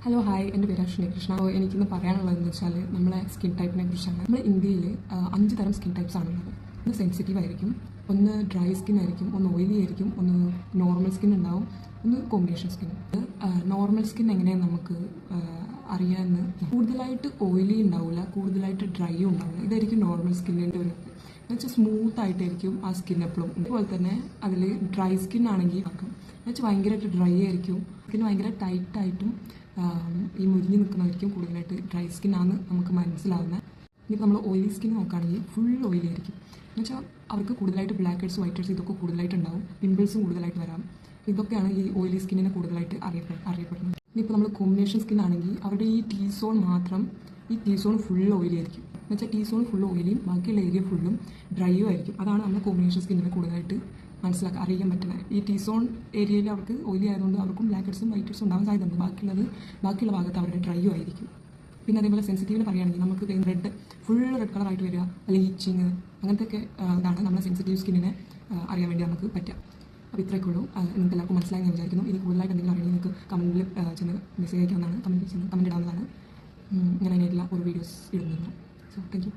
Hello hi, എൻ്റെ പേര് അശ്വിനി കൃഷ്ണ. അപ്പോൾ എനിക്കിന്ന് പറയാനുള്ളതെന്ന് വെച്ചാൽ നമ്മളെ സ്കിൻ ടൈപ്പിനെ കുറിച്ചാണ്. നമ്മുടെ ഇന്ത്യയിൽ 5 തരം സ്കിൻ ടൈപ്സ് ആണുള്ളത്. ഒന്ന് സെൻസിറ്റീവ് ആയിരിക്കും, ഒന്ന് ഡ്രൈ സ്കിൻ ആയിരിക്കും, ഒന്ന് ഓയിലി ആയിരിക്കും, ഒന്ന് നോർമൽ സ്കിൻ ഉണ്ടാവും, ഒന്ന് കോമ്പിനേഷൻ സ്കിൻ. നോർമൽ സ്കിൻ എങ്ങനെയാണ് നമുക്ക് അറിയാമെന്ന്, കൂടുതലായിട്ട് ഓയിലി ഉണ്ടാവില്ല, കൂടുതലായിട്ട് ഡ്രൈയും ഉണ്ടാവില്ല. ഇതായിരിക്കും നോർമൽ സ്കിന്നിൻ്റെ ഒരു എന്നുവെച്ചാൽ സ്മൂത്ത് ആയിട്ടായിരിക്കും ആ സ്കിൻ എപ്പോഴും. അതുപോലെ തന്നെ അതിൽ ഡ്രൈ സ്കിൻ ആണെങ്കിൽ എന്നുവെച്ചാൽ ഭയങ്കരമായിട്ട് ഡ്രൈ ആയിരിക്കും, സ്കിൻ ഭയങ്കര ടൈറ്റായിട്ടും ഈ മുരിഞ്ഞ് നിൽക്കുന്നതായിരിക്കും കൂടുതലായിട്ട് ഡ്രൈ സ്കിന്നാണ് നമുക്ക് മനസ്സിലാവുന്നത്. ഇനിയിപ്പോൾ നമ്മൾ ഓയിലി സ്കിൻ നോക്കുകയാണെങ്കിൽ ഫുൾ ഓയിലി ആയിരിക്കും. എന്നുവെച്ചാൽ അവർക്ക് കൂടുതലായിട്ട് ബ്ലാക്ക് ഹെഡ്സ്, വൈറ്റ് ഹെഡ്സ് ഇതൊക്കെ കൂടുതലായിട്ട് ഉണ്ടാവും, പിമ്പിൾസും കൂടുതലായിട്ട് വരാം. ഇതൊക്കെയാണ് ഈ ഓയിലി സ്കിന്നിനെ കൂടുതലായിട്ട് അറിയപ്പെടുന്നത്. ഇനിയിപ്പോൾ നമ്മൾ കോമ്പിനേഷൻ സ്കിൻ ആണെങ്കിൽ അവരുടെ ഈ ടീ സോൺ മാത്രം, ഈ ടീ സോൺ ഫുൾ ഓയിലി ആയിരിക്കും. എന്നുവെച്ചാൽ ടീ സോൺ ഫുൾ ഓയിലിയും ബാക്കിയുള്ള ഏരിയ ഫുള്ളും ഡ്രൈയും ആയിരിക്കും. അതാണ് നമ്മൾ കോമ്പിനേഷൻ സ്കിന്നിനെ കൂടുതലായിട്ട് അറിയാൻ പറ്റുന്നത്. ഈ ടീ സോൺ ഏരിയയിൽ അവർക്ക് ഓയിലി ആയതുകൊണ്ട് അവർക്കും ബ്ലാക്ക് ഹെഡ്സും വൈറ്റ് ഹെഡ്സും ഉണ്ടാകാൻ സാധ്യതയുണ്ട്. ബാക്കിയുള്ള ഭാഗത്ത് അവരുടെ ഡ്രൈയും ആയിരിക്കും. പിന്നെ അതേപോലെ സെൻസിറ്റീവിന് പറയുകയാണെങ്കിൽ നമുക്ക് ഫുൾ റെഡ് കളറായിട്ട് വരിക, അല്ലെങ്കിൽ ഈച്ചിങ്, അങ്ങനത്തെ ഒക്കെ ഇതാണ് നമ്മുടെ സെൻസിറ്റീവ് സ്കിന്നിനെ അറിയാൻ വേണ്ടി നമുക്ക് പറ്റുക. അപ്പോൾ ഇത്രയൊക്കെ ഉള്ളൂ. നിങ്ങൾക്ക് എല്ലാവർക്കും മനസ്സിലായി ഞാൻ വിചാരിക്കുന്നു. ഇത് കൂടുതലായിട്ട് എന്തെങ്കിലും അറിയണമെങ്കിൽ നിങ്ങൾക്ക് കമൻറ്റിൽ ചെന്ന് മെസ്സേജ് അയക്കാവുന്നതാണ്, കമൻറ്റ് ഇടാവുന്നതാണ്. ഞാൻ അതിനായിട്ടുള്ള ഒരു വീഡിയോസ് ഇടുന്നതാണ്. So thank you.